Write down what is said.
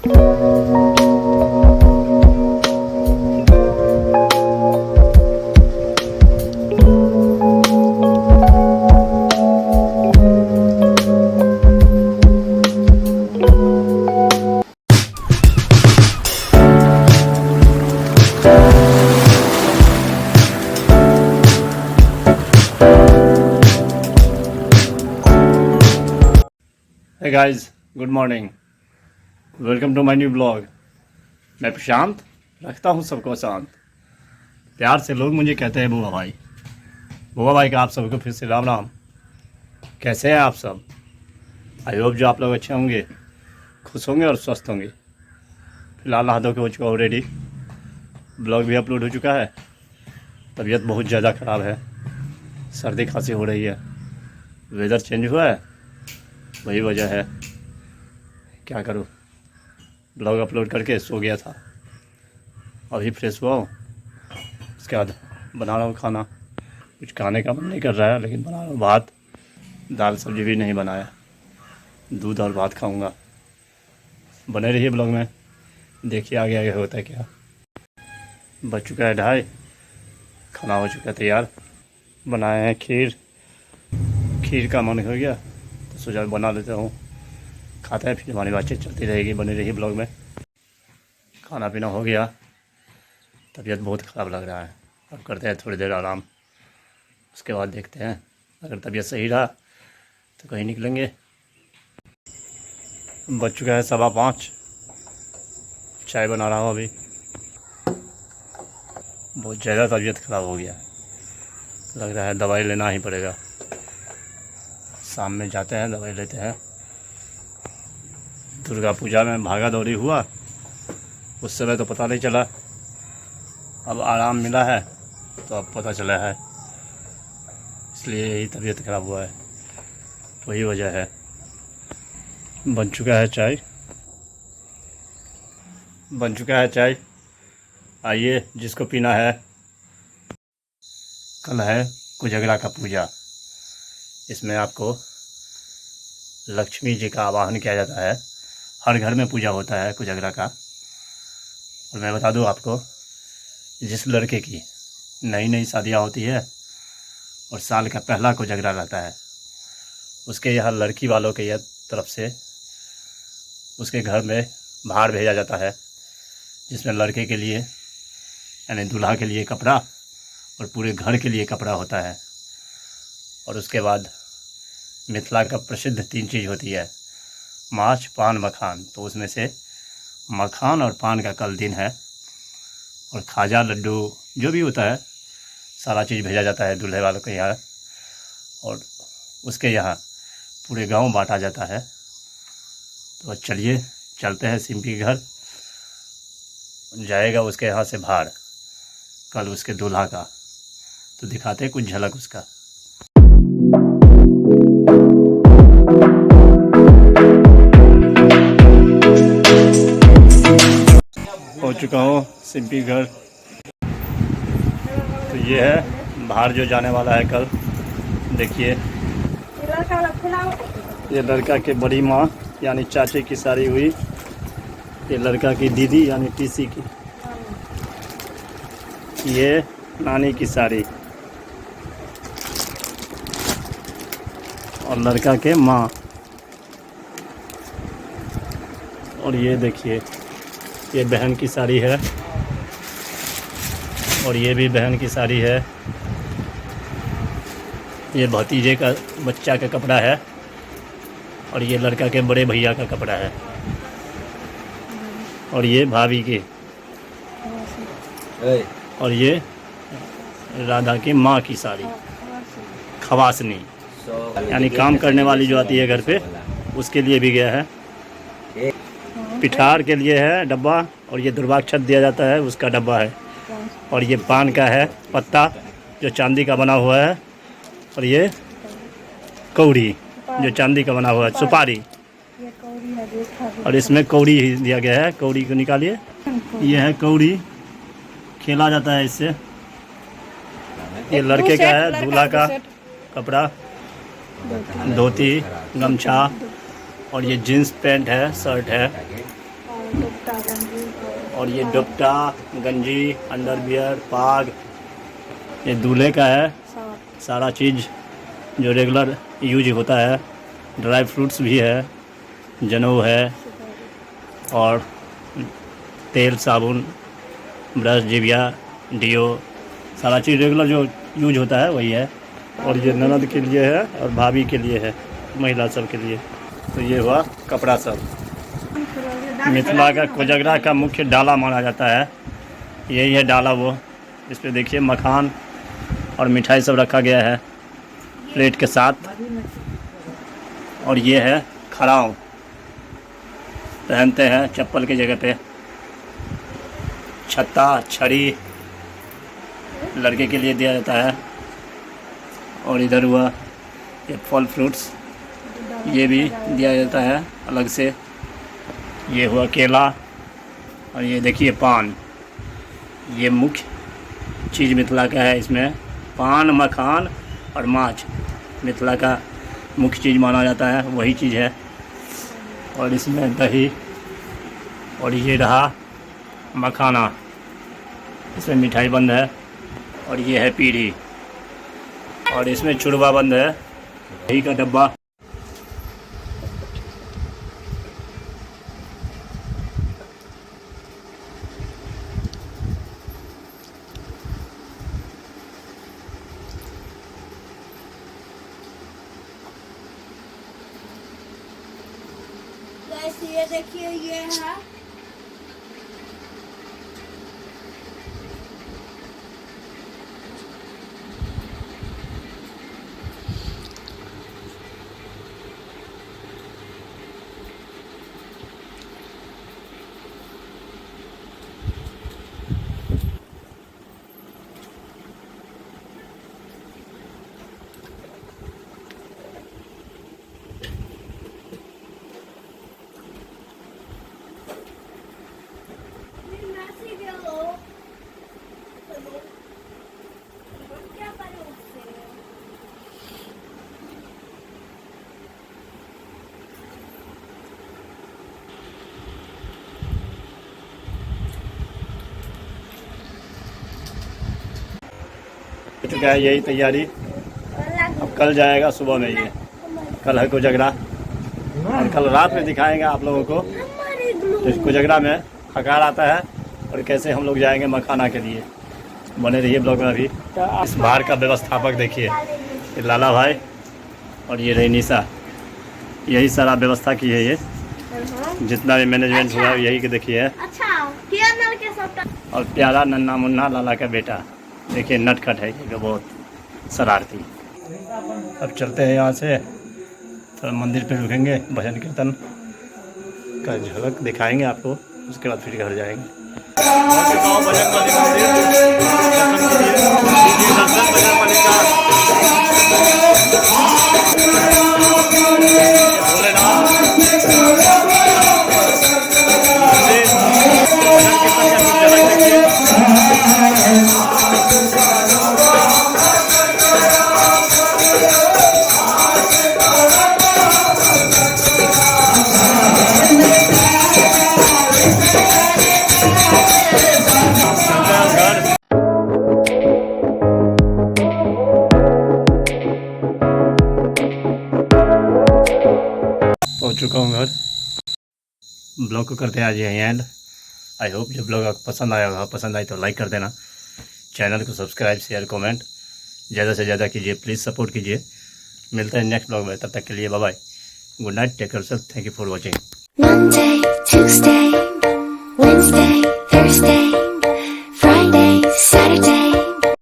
Hey guys, good morning. Welcome to my new blog. मैं प्रशांत रखता हूँ सबको शांत। प्यार से लोग मुझे कहते हैं बुआ भाई। बुआ भाई का आप सबको फिर से राम राम। कैसे हैं आप सब? आई होप जो आप लोग अच्छे होंगे, खुश होंगे और स्वस्थ होंगे। फिलहाल हाथों के हो चुका ऑलरेडी, ब्लॉग भी अपलोड हो चुका है। तबीयत बहुत ज़्यादा ख़राब है, सर्दी खांसी हो रही है, वेदर चेंज हुआ है, वही वजह है। क्या करूँ, ब्लॉग अपलोड करके सो गया था। अभी फ्रेश हुआ हूँ, उसके बाद बना रहा हूँ खाना। कुछ खाने का मन नहीं कर रहा है, लेकिन बना रहा हूँ भात, दाल सब्जी भी नहीं बनाया, दूध और भात खाऊंगा। बने रहिए ब्लॉग में, देखिए आगे आगे होता है क्या। बज चुका है 2:30, खाना हो चुका है तैयार। बनाए हैं खीर का मन हो गया तो सोचा बना लेता हूँ, खाते हैं, फिर हमारी बातचीत चलती रहेगी। बने रही ब्लॉग में। खाना पीना हो गया, तबीयत बहुत ख़राब लग रहा है। अब करते हैं थोड़ी देर आराम, उसके बाद देखते हैं। अगर तबीयत सही रहा तो कहीं निकलेंगे। बज चुका है 5:15, चाय बना रहा हूँ अभी। बहुत ज़्यादा तबीयत ख़राब हो गया, लग रहा है दवाई लेना ही पड़ेगा। शाम में जाते हैं, दवाई लेते हैं। दुर्गा पूजा में भागा दौड़ी हुआ, उस समय तो पता नहीं चला, अब आराम मिला है तो अब पता चला है, इसलिए यही तबीयत ख़राब हुआ है, वही वजह है। बन चुका है चाय, आइए जिसको पीना है। कल है कोजगरा का पूजा। इसमें आपको लक्ष्मी जी का आवाहन किया जाता है। हर घर में पूजा होता है कोजगरा का। और मैं बता दूं आपको, जिस लड़के की नई नई शादियाँ होती है और साल का पहला कोजगरा रहता है, उसके यहाँ लड़की वालों के यह तरफ से उसके घर में भार भेजा जाता है, जिसमें लड़के के लिए यानी दूल्हा के लिए कपड़ा और पूरे घर के लिए कपड़ा होता है। और उसके बाद मिथिला का प्रसिद्ध 3 चीज़ होती है, माछ, पान, मखान। तो उसमें से मखान और पान का कल दिन है, और खाजा, लड्डू जो भी होता है सारा चीज़ भेजा जाता है दूल्हे वालों के यहाँ। और उसके यहाँ पूरे गांव बांटा जाता है। तो चलिए चलते हैं सिंपी घर, जाएगा उसके यहाँ से भार कल उसके दूल्हा का, तो दिखाते हैं कुछ झलक उसका। हो चुका हूँ सिंपी घर। तो ये है बाहर जो जाने वाला है कल। देखिए, ये लड़का के बड़ी माँ यानी चाचे की साड़ी हुई, ये लड़का की दीदी यानी टीसी की, ये नानी की साड़ी, और लड़का के माँ। और ये देखिए, ये बहन की साड़ी है, और ये भी बहन की साड़ी है। ये भतीजे का बच्चा का कपड़ा है, और ये लड़का के बड़े भैया का कपड़ा है, और ये भाभी की, और ये राधा की माँ की साड़ी, खवासनी यानी काम करने वाली जो आती है घर पे, उसके लिए भी गया है। पिठार के लिए है डब्बा, और ये दुर्वाक्षत दिया जाता है उसका डब्बा है। और ये पान का है पत्ता जो चांदी का बना हुआ है, और ये कौड़ी जो चांदी का बना हुआ है, सुपारी, और इसमें कौड़ी ही दिया गया है। कौड़ी को निकालिए, ये है कौड़ी, खेला जाता है इससे। ये लड़के का है दूल्हा का कपड़ा, धोती, गमछा, और ये जीन्स पैंट है, शर्ट है, दुपट्टा गंजी और ये दुपट्टा, गंजी, अंडरवियर, पाग, ये दूल्हे का है। सब सारा चीज़ जो रेगुलर यूज होता है। ड्राई फ्रूट्स भी है, जनेऊ है, और तेल, साबुन, ब्रश, जिबिया, डियो, सारा चीज़ रेगुलर जो यूज होता है वही है। और ये ननद के लिए है और भाभी के लिए है, महिला सब के लिए। तो ये हुआ कपड़ा सब। मिथिला का कोजगरा का मुख्य डाला माना जाता है। यही है डाला वो। इस पे देखिए मखान और मिठाई सब रखा गया है प्लेट के साथ। और ये है खड़ाऊ, पहनते हैं चप्पल की जगह पे। छत्ता, छड़ी लड़के के लिए दिया जाता है। और इधर हुआ ये फल फ्रूट्स, ये भी दिया जाता है अलग से। ये हुआ केला, और ये देखिए पान। ये मुख्य चीज़ मिथिला का है। इसमें पान, मखान और माछ मिथिला का मुख्य चीज़ माना जाता है, वही चीज़ है। और इसमें दही, और ये रहा मखाना, इसमें मिठाई बंद है। और ये है पीढ़ी, और इसमें चूड़वा बंद है, दही का डब्बा। ये देखिए ये है हो चुका है यही तैयारी। अब कल जाएगा सुबह में। ये कल है कोजगरा, और कल रात में दिखाएंगे आप लोगों को तो इस कोजगरा में हकार आता है और कैसे हम लोग जाएंगे मखाना के लिए। बने रहिए ब्लॉग में। अभी इस बार का व्यवस्थापक देखिए, ये लाला भाई, और ये रही निशा। यही सारा व्यवस्था की है। ये जितना भी मैनेजमेंट हुआ यही के देखिए है। और प्यारा नन्ना मुन्ना लाला का बेटा देखिए, नटखट है ये, बहुत शरारती। अब चलते हैं यहाँ से, थोड़ा मंदिर पे रुकेंगे, भजन कीर्तन का झलक दिखाएंगे आपको, उसके बाद फिर घर जाएंगे। पहुंच चुका हूँ घर। ब्लॉग को करते हैं आज यहीं एंड। आई होप जो ब्लॉग आपको पसंद आया होगा, पसंद आई तो लाइक कर देना, चैनल को सब्सक्राइब, शेयर, कमेंट ज़्यादा से ज़्यादा कीजिए, प्लीज़ सपोर्ट कीजिए। मिलते हैं नेक्स्ट ब्लॉग में, तब तक के लिए bye bye, good night, take care, thank you for watching.